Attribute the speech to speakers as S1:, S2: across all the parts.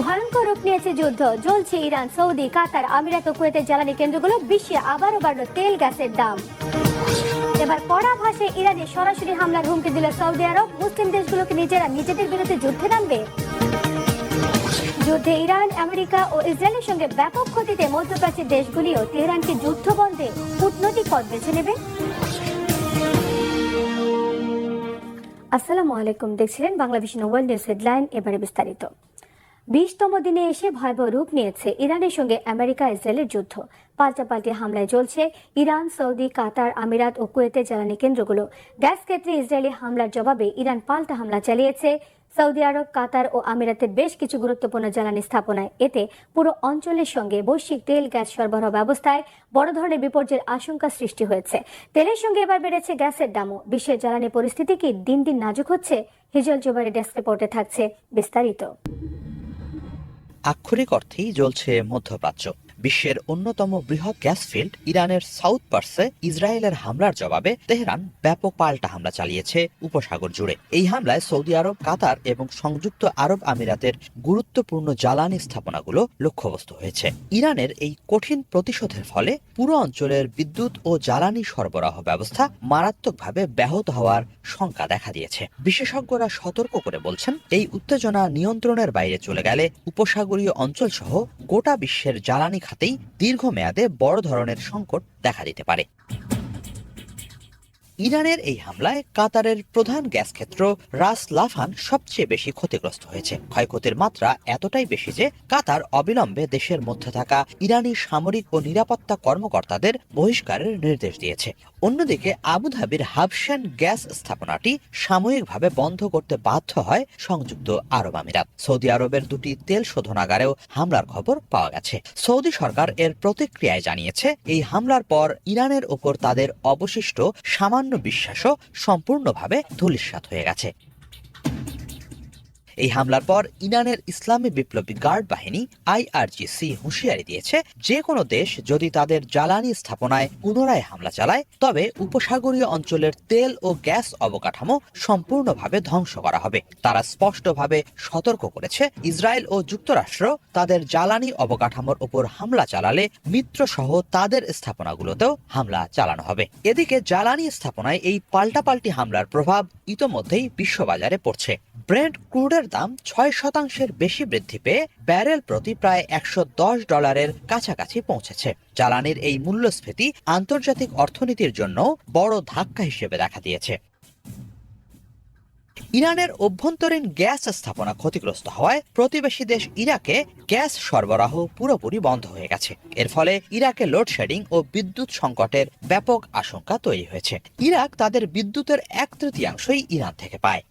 S1: ভয়ঙ্কর রূপ নিয়েছে যুদ্ধ, জ্বলছে ইরান, সৌদি, কাতার, আমিরাত ও কুয়েতের জ্বালানি কেন্দ্রগুলো। বিশ্বে আবারও বাড়ল তেল গ্যাসের দাম। এবার কড়া ভাষায় ইরানে সরাসরি হামলার হুমকি দিল সৌদি আরব। মুসলিম দেশগুলোকে নিজেদের বিরুদ্ধে যুদ্ধে নামবে। যুদ্ধে ইরান, আমেরিকা ও ইসরায়েলের সঙ্গে ব্যাপক ক্ষতিতে মধ্যপ্রাচ্যের দেশগুলিও তেহরানকে যুদ্ধ বন্ধে কূটনৈতিক পথ বেছে নেবে। আসসালামু আলাইকুম, দেখছিলেন বাংলাদেশ ওয়ার্ল্ড নিউজ হেডলাইন। এবারে বিস্তারিত। 20তম দিনে এসে ভয়াবহ রূপ নিয়েছে ইরানের সঙ্গে আমেরিকা ইসরায়েলের যুদ্ধ। পাল্টাপাল্টি হামলায় জ্বলছে ইরান, সৌদি, কাতার, আমিরাত ও কুয়েতের জ্বালানি কেন্দ্রগুলো। গ্যাস ক্ষেত্রে ইসরায়েলি হামলার জবাবে ইরান পাল্টা হামলা চালিয়েছে সৌদি আরব, কাতার ও আমিরাতের বেশ কিছু গুরুত্বপূর্ণ জ্বালানি স্থাপনায়। এতে পুরো অঞ্চলের সঙ্গে বৈশ্বিক তেল গ্যাস সরবরাহ ব্যবস্থায় বড় ধরনের বিপর্যয়ের আশঙ্কা সৃষ্টি হয়েছে। তেলের সঙ্গে এবার বেড়েছে গ্যাসের দামও। বিশ্বের জ্বালানি পরিস্থিতি কি দিন দিন নাজুক হচ্ছে? হিজল জুবাইরের ডেস্ক রিপোর্টে থাকছে বিস্তারিত।
S2: আক্ষরিক অর্থেই জ্বলছে মধ্যপ্রাচ্য। বিশ্বের অন্যতম বৃহৎ গ্যাস ফিল্ড ইরানের সাউথ পার্সে ইসরায়েলের হামলার জবাবে তেহরান ব্যাপক পাল্টা হামলা চালিয়েছে উপসাগর জুড়ে। এই হামলায় সৌদি আরব, কাতার এবং সংযুক্ত আরব আমিরাতের গুরুত্বপূর্ণ জ্বালানি স্থাপনাগুলো লক্ষ্যবস্তু হয়েছে। ইরানের এই কঠিন প্রতিশোধের ফলে পুরো অঞ্চলের বিদ্যুৎ ও জ্বালানি সরবরাহ ব্যবস্থা মারাত্মকভাবে ব্যাহত হওয়ার শঙ্কা দেখা দিয়েছে। বিশেষজ্ঞরা সতর্ক করে বলছেন, এই উত্তেজনা নিয়ন্ত্রণের বাইরে চলে গেলে উপসাগরীয় অঞ্চল সহ গোটা বিশ্বের জ্বালানি খাতেই দীর্ঘমেয়াদে বড় ধরনের সংকট দেখা দিতে পারে। ইরানের এই হামলায় কাতারের প্রধান গ্যাস ক্ষেত্র রাস লাফান সবচেয়ে বেশি ক্ষতিগ্রস্ত হয়েছে। ক্ষয়ক্ষতির মাত্রা এতটাই বেশি যে কাতার অবিলম্বে দেশের মধ্যে থাকা ইরানি সামরিক ও নিরাপত্তা কর্মকর্তাদের বহিষ্কারের নির্দেশ দিয়েছে। অন্যদিকে আবুধাবির হাবশেন গ্যাস স্থাপনাটি সাময়িকভাবে বন্ধ করতে বাধ্য হয় সংযুক্ত আরব আমিরাত। সৌদি আরবের দুটি তেল শোধনাগারেও হামলার খবর পাওয়া গেছে। সৌদি সরকার এর প্রতিক্রিয়ায় জানিয়েছে, এই হামলার পর ইরানের ওপর তাদের অবশিষ্ট সামান্য বিশ্বাসও সম্পূর্ণভাবে ধূলিসাৎ হয়ে গেছে। এই হামলার পর ইরানের ইসলামী বিপ্লবী গার্ড বাহিনী IRGC হুঁশিয়ারি দিয়েছে, যে কোনো দেশ যদি তাদের জ্বালানি স্থাপনায় পুনরায় হামলা চালায় তবে উপসাগরীয় অঞ্চলের তেল ও গ্যাস অবকাঠামো সম্পূর্ণভাবে ধ্বংস করা হবে। তারা স্পষ্টভাবে সতর্ক করেছে, ইসরায়েল ও যুক্তরাষ্ট্র তাদের জ্বালানি অবকাঠামোর উপর হামলা চালালে মিত্রসহ তাদের স্থাপনাগুলোতেও হামলা চালানো হবে। এদিকে জ্বালানি স্থাপনায় এই পাল্টাপাল্টি হামলার প্রভাব ইতোমধ্যেই বিশ্ববাজারে পড়ছে। ব্রেন্ট ক্রুডের দাম 6% বেশি বৃদ্ধি পেয়ে ব্যারেল প্রতি প্রায় $110 কাছাকাছি পৌঁছেছে। জ্বালানির এই মূল্যস্ফীতি আন্তর্জাতিক অর্থনীতির জন্য বড় ধাক্কা হিসেবে দেখা দিয়েছে। ইরানের অভ্যন্তরীণ গ্যাস স্থাপনা ক্ষতিগ্রস্ত হওয়ায় প্রতিবেশী দেশ ইরাকে গ্যাস সরবরাহ পুরোপুরি বন্ধ হয়ে গেছে। এর ফলে ইরাকে লোডশেডিং ও বিদ্যুৎ সংকটের ব্যাপক আশঙ্কা তৈরি হয়েছে। ইরাক তাদের বিদ্যুতের 1/3 ইরান থেকে পায়।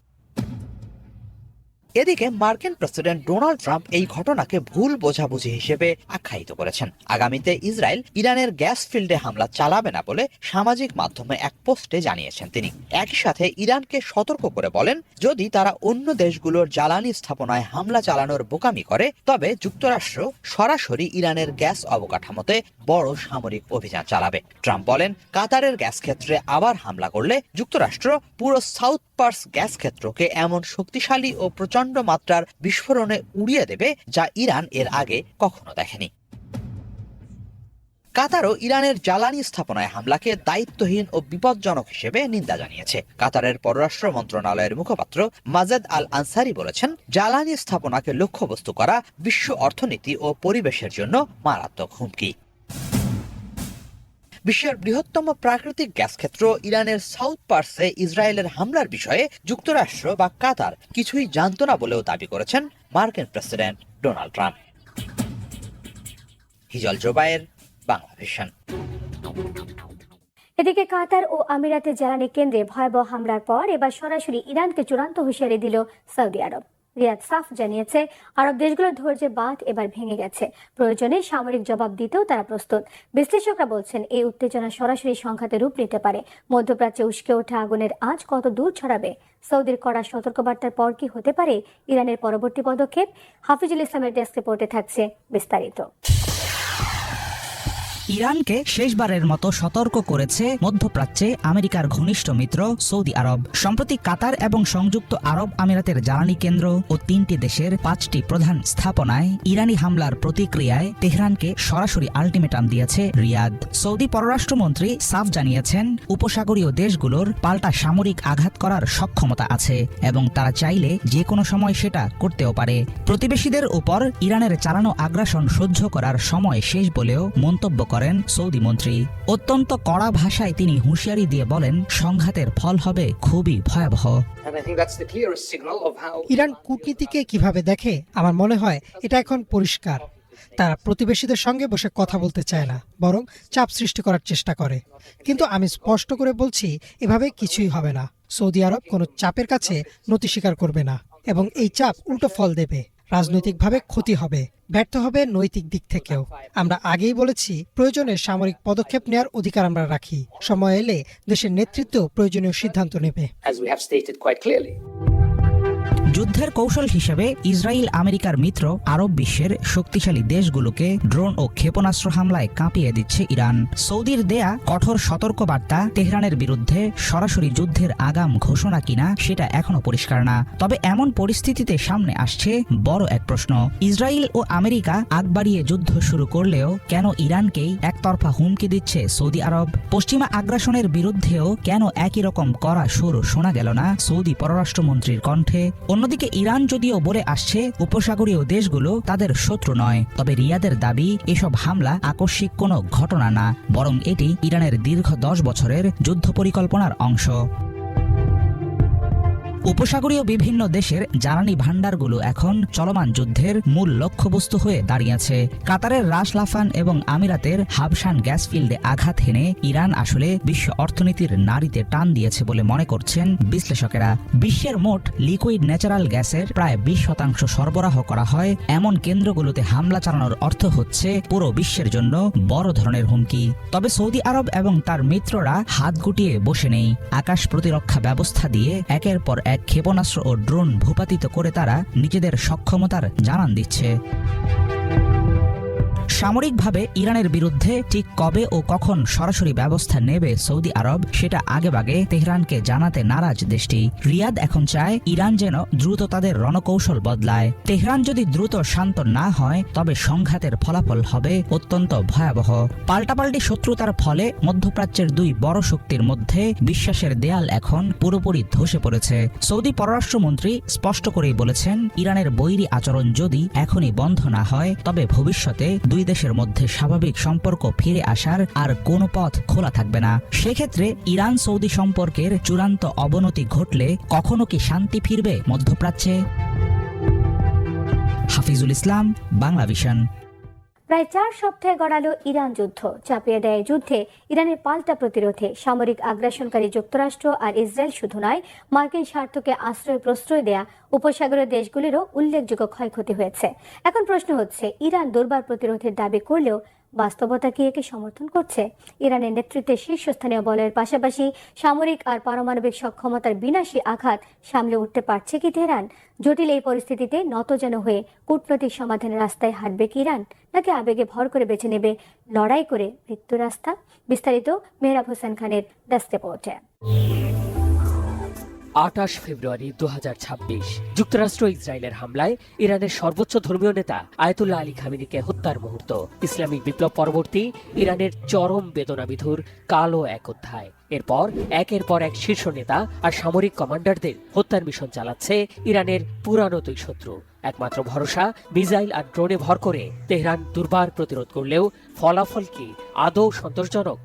S2: এদিকে মার্কিন প্রেসিডেন্ট ডোনাল্ড ট্রাম্প এই ঘটনাকে ভুল বোঝাবুঝি হিসেবে আখ্যায়িত করেছেন। আগামীতে ইসরায়েল ইরানের গ্যাস ফিল্ডে হামলা চালাবে না বলে সামাজিক মাধ্যমে এক পোস্টে জানিয়েছেন তিনি। একই সাথে ইরানকে সতর্ক করে বলেন, যদি তারা অন্য দেশগুলোর জ্বালানি স্থাপনায় হামলা চালানোর বোকামি করে তবে যুক্তরাষ্ট্র সরাসরি ইরানের গ্যাস অবকাঠামোতে বড় সামরিক অভিযান চালাবে। ট্রাম্প বলেন, কাতারের গ্যাস ক্ষেত্রে আবার হামলা করলে যুক্তরাষ্ট্র পুরো সাউথ পার্স গ্যাস ক্ষেত্রকে এমন শক্তিশালী ও প্রচন্ড মাত্রার বিস্ফোরণে উড়িয়ে দেবে যা ইরান এর আগে কখনো দেখেনি। কাতারও ইরানের জ্বালানি স্থাপনায় হামলাকে দায়িত্বহীন ও বিপজ্জনক হিসেবে নিন্দা জানিয়েছে। কাতারের পররাষ্ট্র মন্ত্রণালয়ের মুখপাত্র মাজেদ আল আনসারি বলেছেন, জ্বালানি স্থাপনাকে লক্ষ্যবস্তু করা বিশ্ব অর্থনীতি ও পরিবেশের জন্য মারাত্মক হুমকি। বিশ্বের বৃহত্তম প্রাকৃতিক গ্যাস ক্ষেত্র ইরানের সাউথ পার্সে ইসরায়েলের হামলার বিষয়ে যুক্তরাষ্ট্র বা কাতার কিছুই জানত না বলেও দাবি করেছেন মার্কিন president Donald Trump. Hijal Jubair, Bangla vision.
S1: এদিকে কাতার ও আমিরাতের জ্বালানি কেন্দ্রে ভয়াবহ হামলার পর এবার সরাসরি ইরানকে চূড়ান্ত হুঁশিয়ারি দিল সৌদি আরব। রিয়াদ সাফ জানিয়েছে, আরব দেশগুলোর ধৈর্যের বাঁধ এবার ভেঙে গেছে। প্রয়োজনে সামরিক জবাব দিতেও তারা প্রস্তুত। বিশ্লেষকরা বলছেন, এই উত্তেজনা সরাসরি সংঘাতে রূপ নিতে পারে। মধ্যপ্রাচ্যে উস্কে ওঠা আগুনের আঁচ কত দূর ছড়াবে? সৌদির কড়া সতর্কবার্তার পর কি হতে পারে ইরানের পরবর্তী পদক্ষেপ? হাফিজুল ইসলামের ডেস্ক রিপোর্টে থাকছে বিস্তারিত।
S3: ইরানকে শেষবারের মতো সতর্ক করেছে মধ্যপ্রাচ্যে আমেরিকার ঘনিষ্ঠ মিত্র সৌদি আরব। সম্প্রতি কাতার এবং সংযুক্ত আরব আমিরাতের জ্বালানি কেন্দ্র ও 3টি দেশের 5টি প্রধান স্থাপনায় ইরানি হামলার প্রতিক্রিয়ায় তেহরানকে সরাসরি আল্টিমেটাম দিয়েছে রিয়াদ। সৌদি পররাষ্ট্রমন্ত্রী সাফ জানিয়েছেন, উপসাগরীয় দেশগুলোর পাল্টা সামরিক আঘাত করার সক্ষমতা আছে এবং তারা চাইলে যে কোনো সময় সেটা করতেও পারে। প্রতিবেশীদের উপর ইরানের চালানো আগ্রাসন সহ্য করার সময় শেষ বলেও মন্তব্য করেন সৌদি মন্ত্রী। অত্যন্ত কড়া ভাষায় তিনি হুঁশিয়ারি দিয়ে বলেন, সংঘাতের ফল হবে খুবই ভয়াবহ।
S4: ইরান কূটনীতিকে কিভাবে দেখে আমার মনে হয় এটা এখন পরিষ্কার। তারা প্রতিবেশীদের সঙ্গে বসে কথা বলতে চায় না, বরং চাপ সৃষ্টি করার চেষ্টা করে। কিন্তু আমি স্পষ্ট করে বলছি, এভাবে কিছুই হবে না। সৌদি আরব কোনো চাপের কাছে নতি স্বীকার করবে না এবং এই চাপ উল্টো ফল দেবে। রাজনৈতিকভাবে ক্ষতি হবে, ব্যর্থ হবে নৈতিক দিক থেকেও। আমরা আগেই বলেছি, প্রয়োজনে সামরিক পদক্ষেপ নেওয়ার অধিকার আমরা রাখি। সময় এলে দেশের নেতৃত্ব প্রয়োজনীয় সিদ্ধান্ত নেবে।
S3: যুদ্ধের কৌশল হিসেবে ইসরায়েল আমেরিকার মিত্র আরব বিশ্বের শক্তিশালী দেশগুলোকে ড্রোন ও ক্ষেপণাস্ত্র হামলায় কাঁপিয়ে দিচ্ছে ইরান। সৌদির দেয়া কঠোর সতর্কবার্তা তেহরানের বিরুদ্ধে সরাসরি যুদ্ধের আগাম ঘোষণা কিনা সেটা এখনো পরিষ্কার না। তবে এমন পরিস্থিতিতে সামনে আসছে বড় এক প্রশ্ন, ইসরায়েল ও আমেরিকা আগ বাড়িয়ে যুদ্ধ শুরু করলেও কেন ইরানকেই একতরফা হুমকি দিচ্ছে সৌদি আরব? পশ্চিমা আগ্রাসনের বিরুদ্ধেও কেন একই রকম কড়া সুর শোনা গেল না সৌদি পররাষ্ট্রমন্ত্রীর কণ্ঠে? অন্যদিকে ইরান যদিও বলে আসছে উপসাগরীয় দেশগুলো তাদের শত্রু নয়, তবে রিয়াদের দাবি এসব হামলা আকস্মিক কোনো ঘটনা না, বরং এটি ইরানের দীর্ঘ 10 বছরের যুদ্ধ পরিকল্পনার অংশ। উপসাগরীয় বিভিন্ন দেশের জ্বালানি ভাণ্ডারগুলো এখন চলমান যুদ্ধের মূল লক্ষ্যবস্তু হয়ে দাঁড়িয়েছে। কাতারের রাস লাফান এবং আমিরাতের হাবশান গ্যাস ফিল্ডে আঘাত হেনে ইরান আসলে বিশ্ব অর্থনীতির নাড়িতে টান দিয়েছে বলে মনে করছেন বিশ্লেষকেরা। বিশ্বের মোট লিকুইড ন্যাচারাল গ্যাসের প্রায় 20% সরবরাহ করা হয় এমন কেন্দ্রগুলোতে হামলা চালানোর অর্থ হচ্ছে পুরো বিশ্বের জন্য বড় ধরনের হুমকি। তবে সৌদি আরব এবং তার মিত্ররা হাত গুটিয়ে বসে নেই। আকাশ প্রতিরক্ষা ব্যবস্থা দিয়ে একের পর এক ক্ষেপণাস্ত্র ও ড্রোন ভূপাতিত করে তারা নিজেদের সক্ষমতার জানান দিচ্ছে। সামরিকভাবে ইরানের বিরুদ্ধে ঠিক কবে ও কখন সরাসরি ব্যবস্থা নেবে সৌদি আরব সেটা আগেভাগে তেহরানকে জানাতে নারাজ দেশটি। রিয়াদ এখন চায় ইরান যেন দ্রুত তাদের রণকৌশল বদলায়। তেহরান যদি দ্রুত শান্ত না হয় তবে সংঘাতের ফলাফল হবে অত্যন্ত ভয়াবহ। পাল্টাপাল্টি শত্রুতার ফলে মধ্যপ্রাচ্যের দুই বড় শক্তির মধ্যে বিশ্বাসের দেয়াল এখন পুরোপুরি ধসে পড়েছে। সৌদি পররাষ্ট্রমন্ত্রী স্পষ্ট করেই বলেছেন, ইরানের বৈরী আচরণ যদি এখনই বন্ধ না হয় তবে ভবিষ্যতে দুই দেশের মধ্যে স্বাভাবিক সম্পর্ক ফিরে আসার আর কোনো পথ খোলা থাকবে না। সেক্ষেত্রে ইরান সৌদি সম্পর্কের চূড়ান্ত অবনতি ঘটলে কখনো কি শান্তি ফিরবে মধ্যপ্রাচ্যে? হাফিজুল ইসলাম, বাংলাভিশন।
S1: প্রায় 4 সপ্তাহে গড়ালো ইরান যুদ্ধ। চাপিয়ে দেয় যুদ্ধে ইরানের পাল্টা প্রতিরোধে সামরিক আগ্রাসনকারী যুক্তরাষ্ট্র আর ইসরায়েল শুধু নয়, মার্কিন স্বার্থকে প্রশ্রয় দেয়া উপসাগরীয় দেশগুলিরও উল্লেখযোগ্য ক্ষয়ক্ষতি হয়েছে। এখন প্রশ্ন হচ্ছে, ইরান দুর্বার প্রতিরোধের দাবি করলেও বাস্তবতা কি একে সমর্থন করছে? ইরানের নেতৃত্বে শীর্ষস্থানীয় বলয়ের পাশাপাশি সামরিক আর পারমাণবিক সক্ষমতার বিনাশী আঘাত সামলে উঠতে পারছে কি তেহরান? জটিল এই পরিস্থিতিতে নতজানু হয়ে কূটনৈতিক সমাধানের রাস্তায় হাঁটবে কি ইরান, নাকি আবেগে ভর করে বেছে নেবে লড়াই করে মৃত্যু রাস্তা? বিস্তারিত মেহরাব হোসেন খানের ডেস্ক রিপোর্টে।
S5: 28 ফেব্রুয়ারি 2026 যুক্তরাষ্ট্র ইসরায়েলের হামলায় ইরানের সর্বোচ্চ ধর্মীয় নেতা আয়াতুল্লাহ আলী খামেনিকে হত্যার মুহূর্ত। ইসলামিক বিপ্লব পরবর্তী ইরানের চরম বেদনাবিধুর কালো এক অধ্যায়। এরপর একের পর এক শীর্ষ নেতা আর সামরিক কমান্ডারদের হত্যার মিশন চালাচ্ছে ইরানের পুরানো দুই শত্রু। একমাত্র ভরসা মিসাইল আর ড্রোনে ভর করে তেহরান দুর্বার প্রতিরোধ করলেও ফলাফল কি আদৌ সন্তোষজনক?